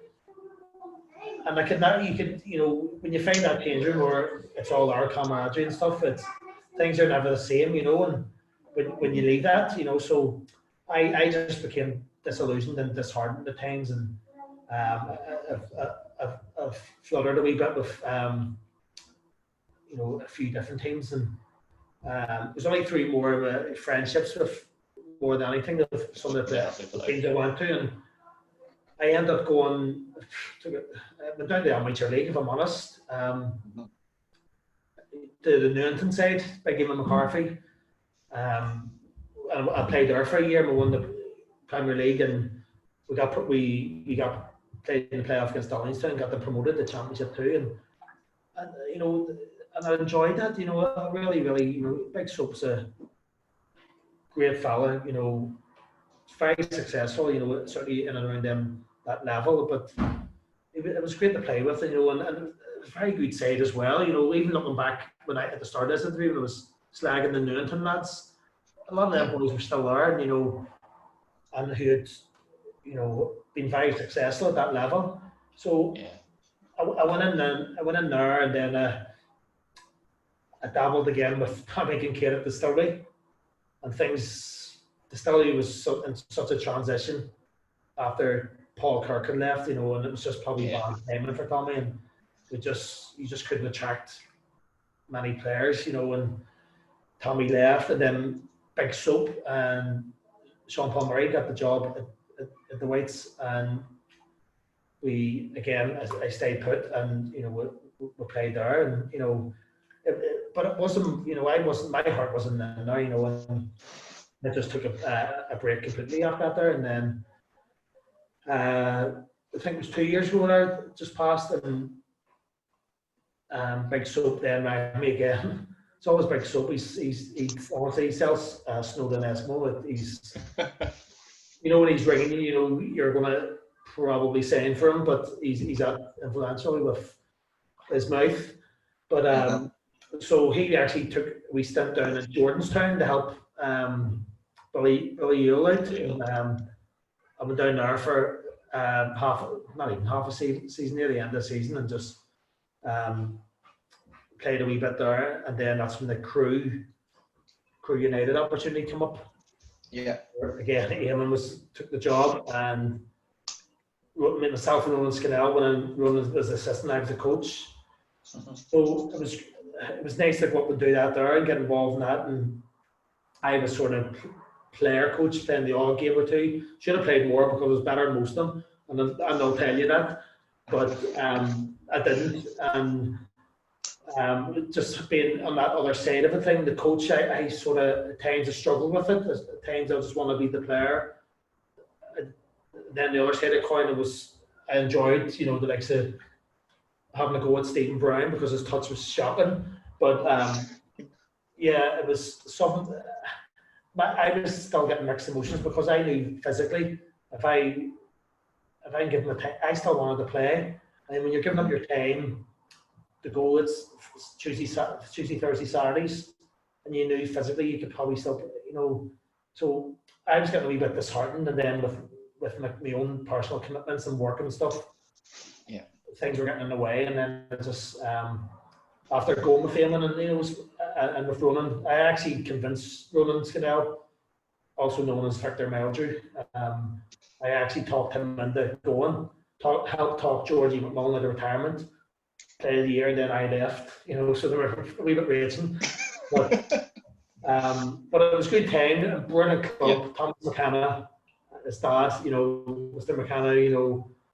and I could now, when you find that change room where it's all our camaraderie and stuff, things are never the same, and when you leave that, so I just became disillusioned and disheartened at times, and I've fluttered a wee bit with a few different teams, and there's only 3 more friendships with more than anything of some of the teams I went to, and I ended up going went down to the amateur league, if I'm honest, to the Newington side by Gavin McCarthy, and I played there for a year, and we won the Premier League, and we got played in the playoff against Donington and got them promoted to Championship 2, and I enjoyed that, I really, really, Big Soap's a great fella, very successful, certainly in and around that level, but it was great to play with, and it was a very good side as well, even looking back at the start of this interview when I was slagging the Newington lads, a lot of them boys were still there, and who had, been very successful at that level. So I went in there, and then I dabbled again with making Kate at Distillery, and Distillery was in such a transition after Paul Kirk had left, and it was just probably bad timing for Tommy, and you just couldn't attract many players, and Tommy left, and then Big Soap and Sean Paul Murray got the job at the Whites, and we again I stayed put, and we played there, and but it wasn't, my heart wasn't there, and I just took a break completely after that there, and then I think it was 2 years ago now, just passed, and Big Soap then rang me again. It's always Big Soap. Honestly, he sells Snowden Eskimo, but he's when he's ringing you, you're gonna probably sign for him, but he's that influential with his mouth. But so he actually we stint down in Jordanstown to help Billy Yule out, and I went down there for not even half a season, near the end of the season, and just played a wee bit there, and then that's when the Crew United opportunity came up. Yeah. Again, Eamon took the job, and myself and Ronan Scannell, when Ronan was assistant, I was the coach. So it was nice to go up and do that there and get involved in that. And I was sort of player coach, playing the odd game or two. Should have played more because I was better than most of them, and I'll tell you that. But I didn't. And just being on that other side of the thing, the coach, I sort of at times I struggle with it. At times I just want to be the player. Then the other side of the coin, I enjoyed, the likes of having a go at Stephen Brown because his touch was shocking. But yeah, it was something. I was still getting mixed emotions because I knew physically if I give him I still wanted to play. And when you're giving up your time to go, it's Tuesday, Thursday, Saturdays, and you knew physically you could probably still, So I was getting a wee bit disheartened, and then with my own personal commitments and work and stuff, yeah, things were getting in the way, and then just after going with Eamon and with Ronan, I actually convinced Ronan Scannell, also known as Victor Meldrew. I actually talked him into going, helped talk Georgie McMullen into retirement, played the year, and then I left. So they were a wee bit racing, but it was a good time. Brilliant club. Yeah. Thomas McKenna, his dad, Mr. McKenna,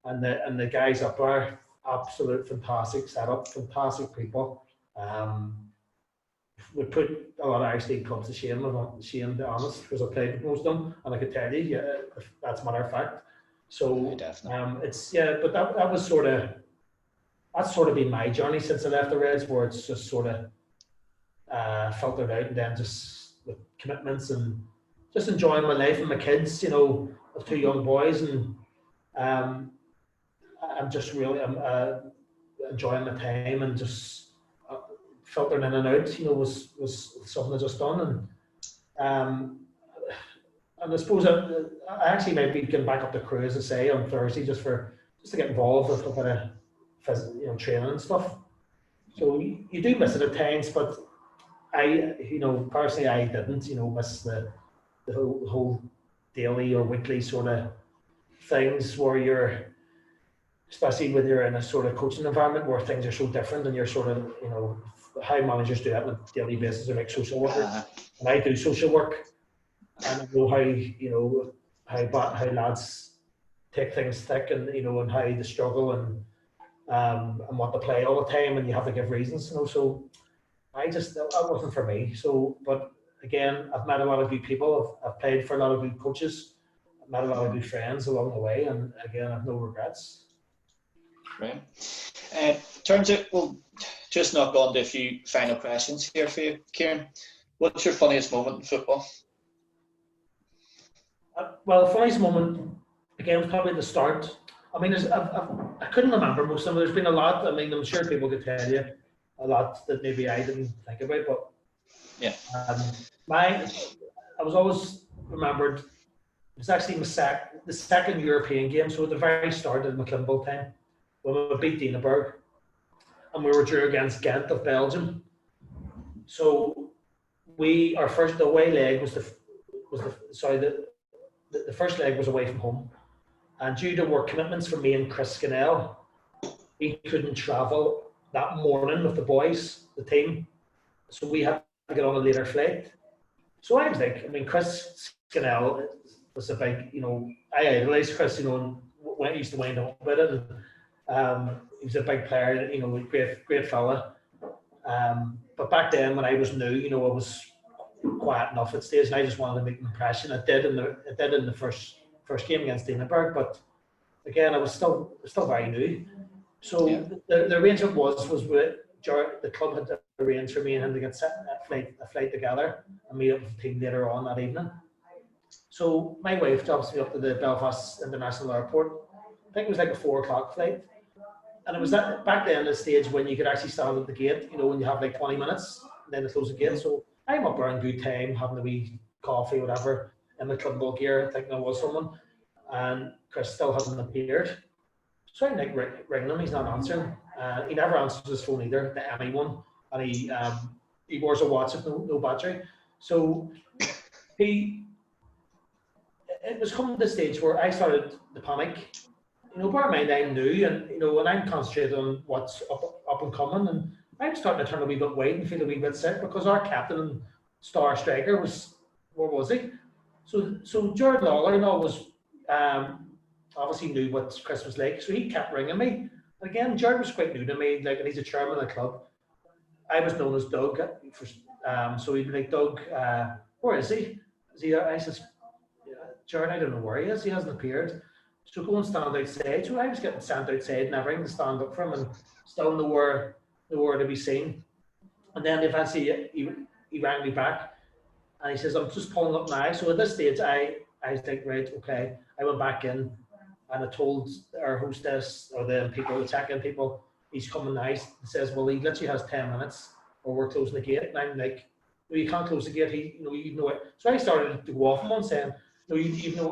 and the guys up there, absolute fantastic setup, fantastic people. We put a lot of Irish League clubs to shame, to be honest, because I played with most of them, and I could tell you, yeah, that's a matter of fact. So but that was that's sort of been my journey since I left the Reds, where it's just sort of filtered out, and then just with commitments and just enjoying my life and my kids, with two young boys, and I'm just really enjoying my time, and just filtering in and out, was something I just done, and I suppose I actually might be getting back up the Crew, as I say, on Thursday, just to get involved with a bit of training and stuff. So you do miss it at times, but I, personally, I didn't, miss the whole daily or weekly sort of things where you're, especially when you're in a sort of coaching environment where things are so different, and you're sort of, how managers do that on a daily basis. They're like social workers, and I do social work, and I know how lads take things thick, and and how they struggle, and want to play all the time, and you have to give reasons, So that wasn't for me. So, but again, I've met a lot of good people. I've played for a lot of good coaches. I've met a lot of good friends along the way, and again, I've no regrets. Right. Turns out we'll just knock on to a few final questions here for you, Kieran. What's your funniest moment in football? Well, the funniest moment, again, was probably the start. I mean, I couldn't remember most of them. There's been a lot. I mean, I'm sure people could tell you a lot that maybe I didn't think about, but yeah. I was always remembered. It was actually the second European game, so at the very start of the McClimble time, when we beat Dienenberg, and we were drew against Ghent of Belgium. So our first away leg was the first leg was away from home, and due to work commitments for me and Chris Scannell, we couldn't travel that morning with the boys, the team. So we had to get on a later flight. So I was like, I mean, Chris Scannell was a big, I idolised Chris, and when I used to wind up with it. He was a big player, great fella. But back then, when I was new, I was quiet enough at stage, and I just wanted to make an impression. It did in the first game against Edinburgh, but again, I was still very new. So the arrangement was with the club had arranged for me and him to get a flight together and meet up with the team later on that evening. So my wife drops me up to the Belfast International Airport. I think it was like a 4:00 flight. And it was that back then the stage when you could actually stand at the gate, when you have like 20 minutes, and then they close the gate. So I'm up around good time, having a wee coffee, whatever, in the Cliftonville gear, thinking I was someone. And Chris still hasn't appeared. So I'm like ringing him, he's not answering. He never answers his phone either to anyone. And he wears a watch with no battery. So it was coming to the stage where I started to panic. Bear in mind I'm new, and when I'm concentrated on what's up and coming, and I'm starting to turn a wee bit white and feel a wee bit sick because our captain and star striker where was he? So Jared Lawler was obviously knew what Chris was like, so he kept ringing me. And again, Jared was quite new to me, and he's a chairman of the club. I was known as Doug, so he'd be like, Doug, where is he? Is he? I said, Jared, I don't know where he is. He hasn't appeared. So go and stand outside. So I was getting sent outside and everything to stand up for him, and still nowhere to be seen. And then eventually he rang me back, and he says, I'm just pulling up now. So at this stage, I was like, right, okay. I went back in, and I told our hostess or the people, the check-in people, he's coming now. He says, well, he literally has 10 minutes, or we're closing the gate. And I'm like, no, you can't close the gate. You know it. So I started to go off him on saying, no, you've no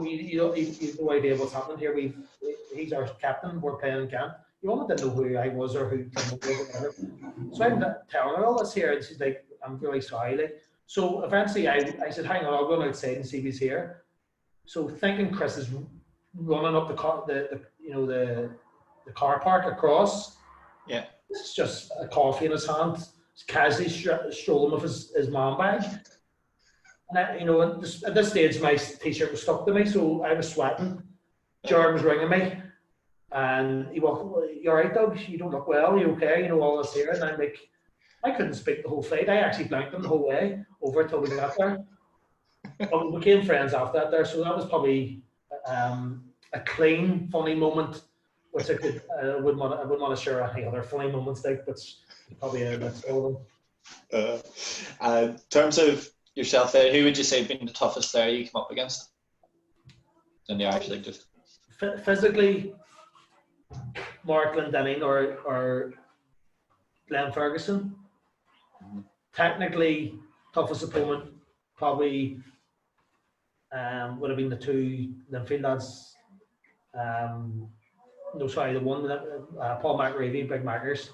idea what's happening here. He's our captain. We're playing in Kent. You all didn't know who I was or who was or whatever. So I'm telling her all this here, and she's like, I'm really sorry. Like, so eventually I said, hang on, I'll go outside and see if he's here. So thinking Chris is running up the car park across. Yeah. It's just a coffee in his hand. He's casually strolling with his man bag. And at this stage, my t-shirt was stuck to me, so I was sweating. Jared was ringing me, and he walked, you all right, Doug? You don't look well, you okay? All this here. And I'm like, I couldn't speak the whole flight. I actually blanked him the whole way over until we got there. But we became friends after that there, so that was probably a clean, funny moment, which I wouldn't want to share any other funny moments like, but probably that's all of them. In terms of yourself there, who would you say been the toughest player you come up against in the Irish League? Just physically, Mark Glendenning or Glenn Ferguson. Technically, toughest opponent probably would have been the two Linfield lads. The one Paul McRavey, Big Mackers,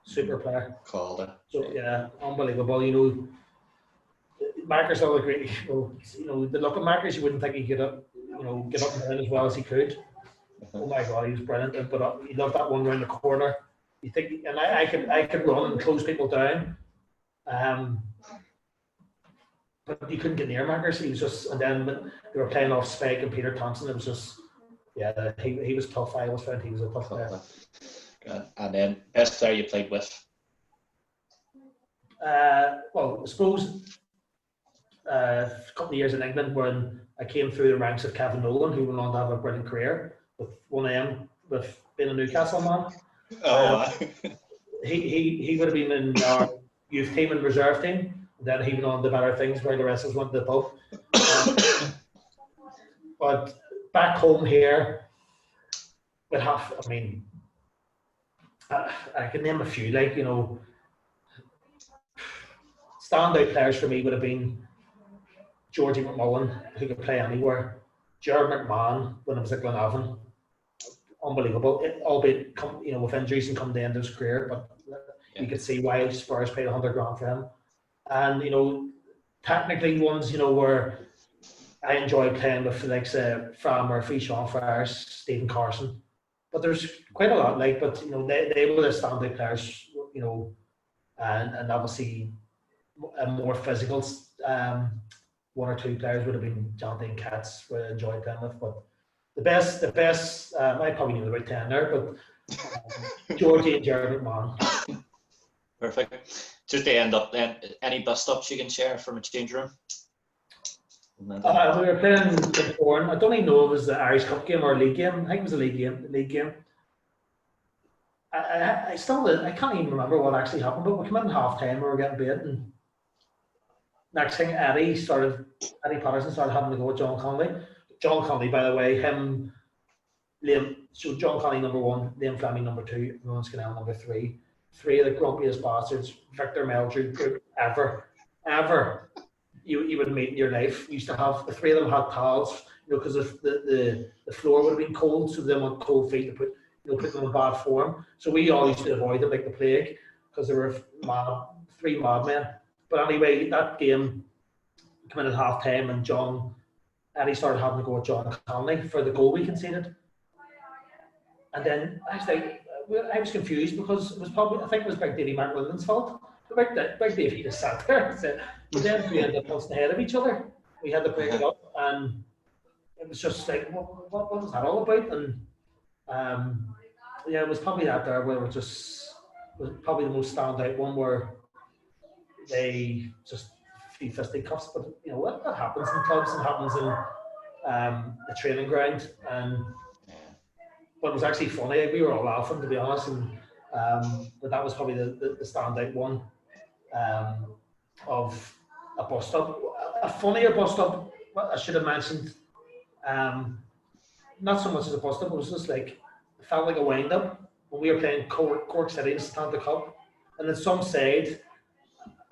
super player. Called it. So yeah, unbelievable. Mackers all great. The look at Mackers, you wouldn't think he could, get up and down as well as he could. Oh my God, he was brilliant. But he loved that one round the corner. You think, and I could run and close people down. But you couldn't get near Mackers. He was just, and then when they were playing off Spike and Peter Thompson, it was just, yeah, he was tough. I always found he was a tough player. Good. And then best player you played with? Well, I suppose a couple of years in England when I came through the ranks of Kevin Nolan, who went on to have a brilliant career with 1M, with being a Newcastle man. He would have been in our youth team and reserve team. Then he went on to better things where the rest of us went to the pub. But back home here, I could name a few, standout players for me would have been Georgie McMullen, who could play anywhere. Jared McMahon, when I was at Glenavon, unbelievable. Albeit, with injuries and come to the end of his career, but you could see why Spurs paid $100,000 for him. And technically ones where I enjoy playing with Fran Murphy, Sean Friars, Stephen Carson. But there's quite a lot but they were the standout players, and obviously more physical one or two players would have been Jonty and Katz, who I enjoyed playing with. But the best, I probably knew about 10 there, but Georgie and Jared McMahon. Perfect. Just to end up then, any bust ups you can share from a change room? We were playing Bolton. I don't even know if it was the Irish Cup game or a league game. I think it was a league game. I can't even remember what actually happened, but we came in half time, we were getting beat, and next thing Eddie Patterson started having to go with John Connolly. John Connolly, by the way, Liam, so John Connolly number 1, Liam Fleming number 2, Rowan Scannell number 3. 3 of the grumpiest bastards, Victor Meldrew group ever you would meet in your life. You used to have, the 3 of them had towels, because if the floor would have been cold, so they want cold feet to put them in bad form. So we all used to avoid them like the plague, because there were 3 madmen. But anyway, that game came in at half time, and Eddie started having to go with John Connolly for the goal we conceded. And then I was confused, because it was I think it was Big Davey McWilliam's fault. Big Davey just sat there. But then we ended up close ahead of each other. We had to break it up, and it was just like, what was that all about? And it was probably that there where it was probably the most standout one, where they just few fisticuffs. But that happens in clubs and happens in the training ground. But it was actually funny. We were all laughing, to be honest, and but that was probably the standout one of a bust up. A funnier bust up, I should have mentioned. Not so much as a bust up, it was just like, it felt like a wind up when we were playing Cork City in Stanley Cup, and then some side,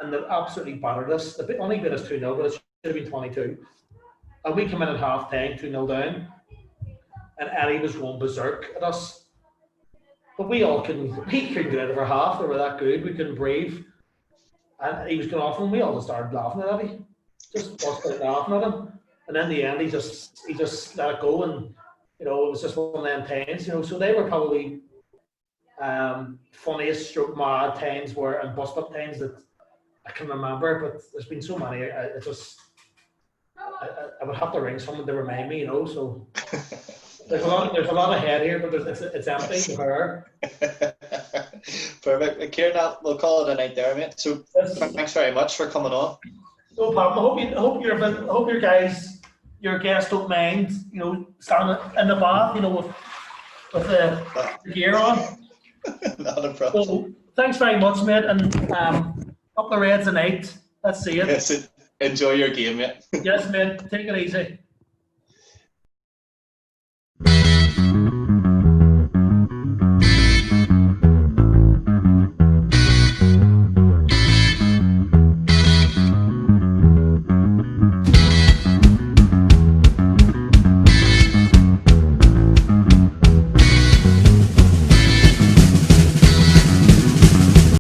and they absolutely battered us. They only beat us 2-0, but it should have been 22. And we came in at half time, 2-0 down, and Eddie was going berserk at us. But we couldn't get out of our half. They were that good. We couldn't breathe. And he was going off, and we all just started laughing at Eddie. Just started laughing at him. And in the end, he just let it go, and it was just one of them times. So they were probably funniest stroke mad times and bust up times that I can remember. But there's been so many. I would have to ring someone to remind me. So. There's a lot ahead here, but it's empty for her. Perfect. Kieran, we'll call it a night there, mate. So thanks very much for coming on. No problem. I hope your guests don't mind, standing in the bath, with the gear on. Not a problem. So, thanks very much, mate, and up the Reds tonight. Let's see it. Yes, enjoy your game, mate. Yes, mate. Take it easy.